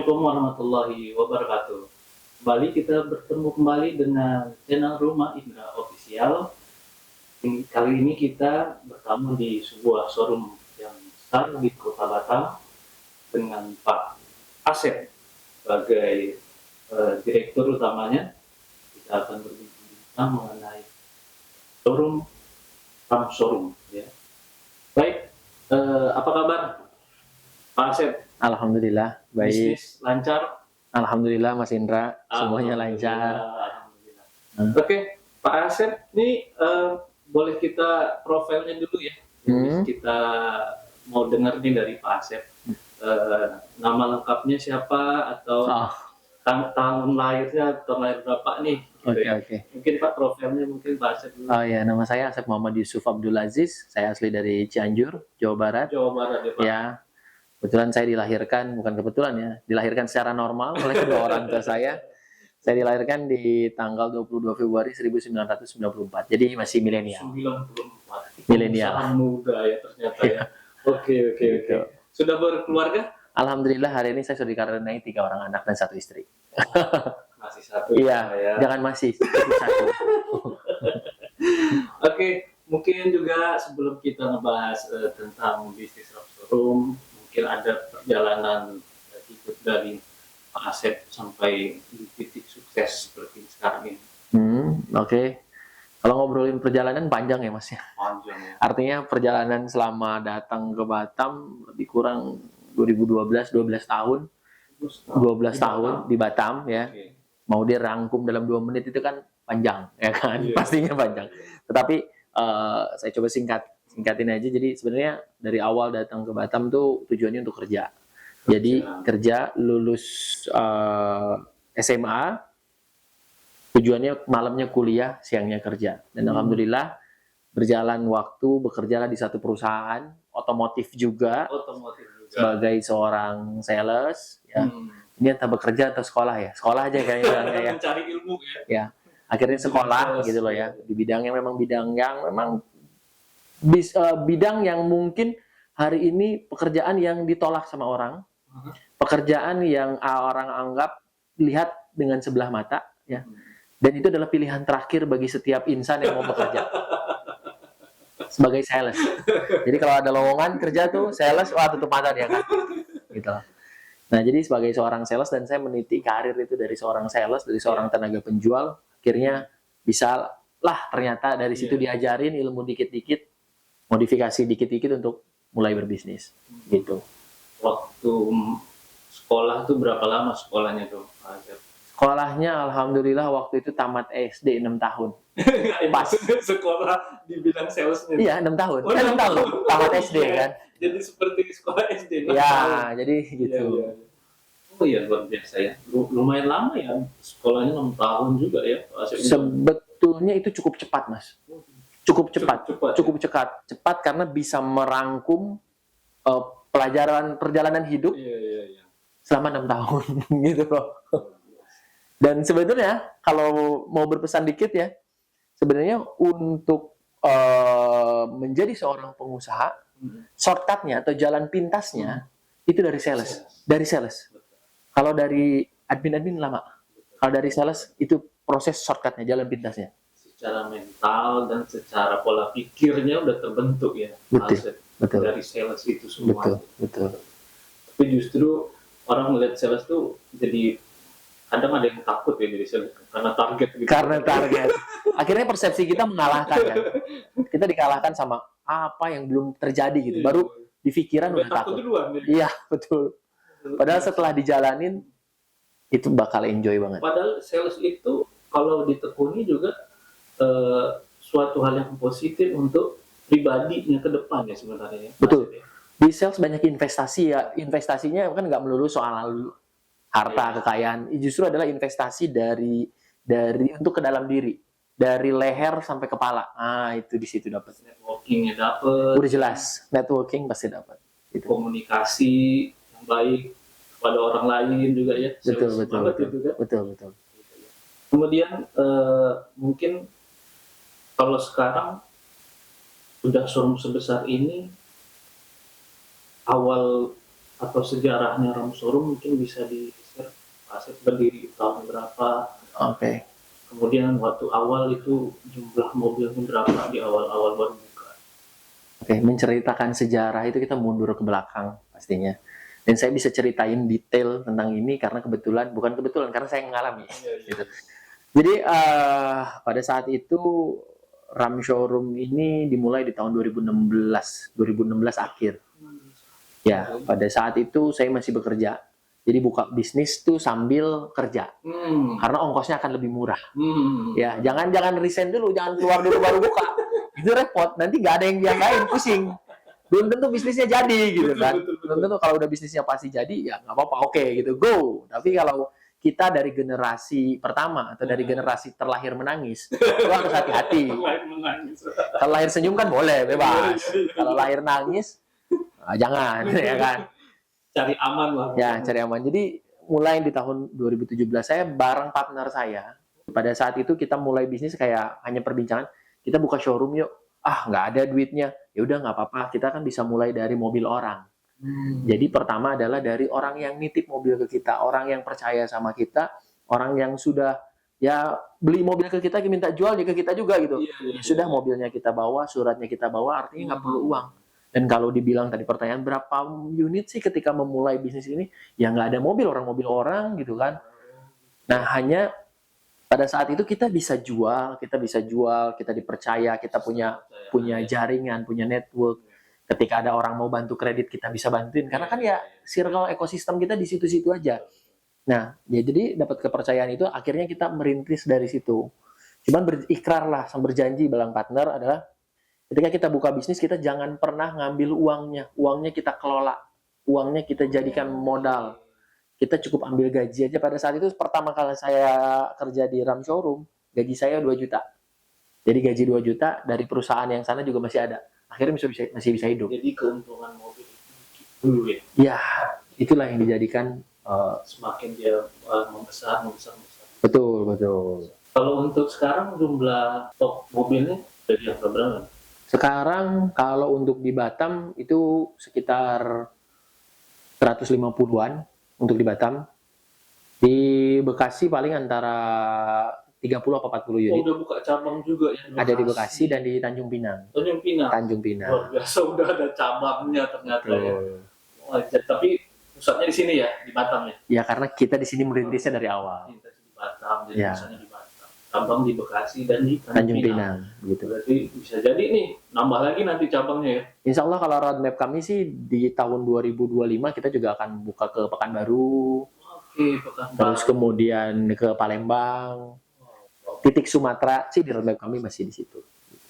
Assalamualaikum warahmatullahi wabarakatuh. Kembali kita bertemu kembali dengan channel Rumah Indra Official. Kali ini kita bertamu di sebuah showroom yang besar di Kota Batam dengan Pak Asep sebagai direktur utamanya. Kita akan berbincang mengenai showroom, ya. Baik, apa kabar Pak Asep? Alhamdulillah, baik. Bisnis lancar? Alhamdulillah Mas Indra, semuanya lancar. Alhamdulillah. Oke, Pak Asep, ini boleh kita profilnya dulu ya. Kita mau dengar nih dari Pak Asep. Nama lengkapnya siapa atau tahun lahirnya, tahun lahir berapa nih? Gitu Oke. Mungkin Pak profilnya mungkin Pak Asep dulu. Oh ya, nama saya Asep Muhammad Yusuf Abdul Aziz. Saya asli dari Cianjur, Jawa Barat. Jawa Barat ya Pak. Ya, kebetulan saya dilahirkan secara normal oleh kedua orang tua saya. Saya dilahirkan di tanggal 22 Februari 1994. Jadi masih milenial. 94. Milenial. Sangat muda ya ternyata ya. Oke. Sudah berkeluarga? Alhamdulillah hari ini saya sudah dikaruniai 3 orang anak dan 1 istri. Masih satu. Iya, ya. jangan masih satu. Oke, mungkin juga sebelum kita ngebahas tentang bisnis showroom, mungkin ada perjalanan hidup dari Pak Asep sampai di titik sukses seperti sekarang ini. Oke. Kalau ngobrolin perjalanan panjang ya Mas ya. Panjang ya. Artinya perjalanan selama datang ke Batam lebih kurang 12 tahun. 12 tahun di Batam ya. Okay. Mau dirangkum dalam 2 menit itu kan panjang ya kan. Yeah. Pastinya panjang. Tetapi saya coba singkatin aja. Jadi sebenarnya dari awal datang ke Batam tuh tujuannya untuk kerja. Jadi kerja, lulus SMA, tujuannya malamnya kuliah, siangnya kerja. Dan alhamdulillah berjalan waktu, bekerjalah di satu perusahaan otomotif juga. Sebagai seorang sales. Ya. Ini entah bekerja atau sekolah ya. Sekolah aja kayaknya ya. Mencari ilmu ya. Ya. Akhirnya sekolah gitu loh ya. Di bidang yang bidang yang mungkin hari ini pekerjaan yang ditolak sama orang. Pekerjaan yang orang anggap lihat dengan sebelah mata ya. Dan itu adalah pilihan terakhir bagi setiap insan yang mau bekerja. Sebagai sales. Jadi kalau ada lowongan kerja tuh sales, wah tutup mata dia kan. Gitu. Nah, jadi sebagai seorang sales dan saya meniti karir itu dari seorang sales, dari seorang tenaga penjual, akhirnya bisa lah ternyata dari situ diajarin ilmu dikit-dikit, modifikasi dikit-dikit untuk mulai berbisnis. Gitu. Waktu sekolah tuh berapa lama sekolahnya tuh? Sekolahnya alhamdulillah waktu itu tamat SD 6 tahun. Pas sekolah di bidang salesnya. Iya, 6 tahun. 6 tahun tamat SD kan. Jadi seperti sekolah SD. Ya, jadi gitu. Ya. Oh iya, luar biasa ya. Lumayan lama ya sekolahnya 6 tahun juga ya. Sebetulnya itu cukup cepat, Mas. Cukup cepat karena bisa merangkum perjalanan hidup selama 6 tahun gitu loh. Dan sebetulnya kalau mau berpesan dikit ya, sebenarnya untuk menjadi seorang pengusaha, shortcutnya atau jalan pintasnya itu dari sales. Kalau dari admin lama, kalau dari sales itu proses shortcutnya, jalan pintasnya. Secara mental dan secara pola pikirnya udah terbentuk ya. Betul. Dari sales itu semua. Betul. Tapi justru orang melihat sales tuh jadi kadang ada yang takut ya dari sales karena target gitu. Karena target. Akhirnya persepsi kita mengalahkan kan. Kita dikalahkan sama apa yang belum terjadi gitu. Baru di pikiran udah takut. Iya, betul. Padahal setelah dijalanin itu bakal enjoy banget. Padahal sales itu kalau ditekuni juga suatu hal yang positif untuk pribadinya ke depan ya sebenarnya. Betul. Di sales banyak investasi ya. Investasinya kan nggak melulu soal harta, kekayaan. Justru adalah investasi dari untuk ke dalam diri. Dari leher sampai kepala. Ah, itu di situ dapat. Networkingnya dapat. Udah jelas, networking pasti dapat. Gitu. Komunikasi yang baik kepada orang lain juga ya. Betul. Kemudian mungkin kalau sekarang udah showroom sebesar ini, awal atau sejarahnya Ram Showroom mungkin bisa di-share. Asep berdiri tahun berapa, Oke. kemudian waktu awal itu jumlah mobilnya berapa di awal-awal baru buka. Oke, menceritakan sejarah itu kita mundur ke belakang pastinya. Dan saya bisa ceritain detail tentang ini karena bukan kebetulan, karena saya mengalami. Gitu. Jadi pada saat itu Ram Showroom ini dimulai di tahun 2016 akhir. Ya, pada saat itu saya masih bekerja. Jadi buka bisnis tuh sambil kerja, karena ongkosnya akan lebih murah. Ya, jangan resign dulu, jangan keluar dulu baru buka. Itu repot, nanti nggak ada yang diangkain, pusing. Belum tentu bisnisnya jadi gitu kan. Belum tentu kalau udah bisnisnya pasti jadi, ya nggak apa-apa, oke gitu, go. Tapi kalau kita dari generasi pertama atau dari generasi terlahir menangis, itu harus hati-hati. Kalau lahir senyum kan boleh, bebas. Kalau lahir nangis, jangan, ya kan. Cari aman lah. Ya, cari aman. Jadi mulai di tahun 2017 saya bareng partner saya. Pada saat itu kita mulai bisnis kayak hanya perbincangan, kita buka showroom yuk. Ah, nggak ada duitnya. Ya udah nggak apa-apa, kita kan bisa mulai dari mobil orang. Jadi pertama adalah dari orang yang nitip mobil ke kita, orang yang percaya sama kita, orang yang sudah ya beli mobil ke kita, minta jual ya ke kita juga gitu. Ya sudah, mobilnya kita bawa, suratnya kita bawa, artinya nggak perlu uang. Dan kalau dibilang tadi pertanyaan berapa unit sih ketika memulai bisnis ini, ya nggak ada mobil orang gitu kan. Nah, hanya pada saat itu kita bisa jual, kita dipercaya, kita punya jaringan, punya network. Ketika ada orang mau bantu kredit, kita bisa bantuin. Karena kan ya circle ekosistem kita di situ-situ aja. Nah, ya jadi dapat kepercayaan itu, akhirnya kita merintis dari situ. Cuman berikrar lah, sama berjanji bareng partner adalah ketika kita buka bisnis, kita jangan pernah ngambil uangnya kita kelola, uangnya kita jadikan modal. Kita cukup ambil gaji aja. Pada saat itu pertama kali saya kerja di Ram Showroom, gaji saya 2 juta. Jadi gaji 2 juta dari perusahaan yang sana juga masih ada. Akhirnya masih bisa hidup. Jadi keuntungan mobil itu dulu ya? Ya, itulah yang dijadikan semakin dia membesar. Betul. Kalau untuk sekarang jumlah stok mobilnya dari yang berapa? Sekarang kalau untuk di Batam itu sekitar 150-an untuk di Batam. Di Bekasi paling antara 30 atau 40 unit. Oh, udah buka cabang juga ya? Ada di Bekasi dan di Tanjung Pinang. Tanjung Pinang. Luar biasa, udah ada cabangnya ternyata ya. Oh, tapi pusatnya di sini ya, di Batam ya? Ya, karena kita di sini merintisnya dari awal. Di Batam, jadi pusatnya di Batam. Cabang di Bekasi dan di Tanjung Pinang. Gitu. Berarti bisa jadi nih, nambah lagi nanti cabangnya ya? Insya Allah kalau roadmap kami sih di tahun 2025 kita juga akan buka ke Pekanbaru. Oke, Pekanbaru. Terus kemudian ke Palembang. Titik Sumatera sih di roadmap kami masih di situ.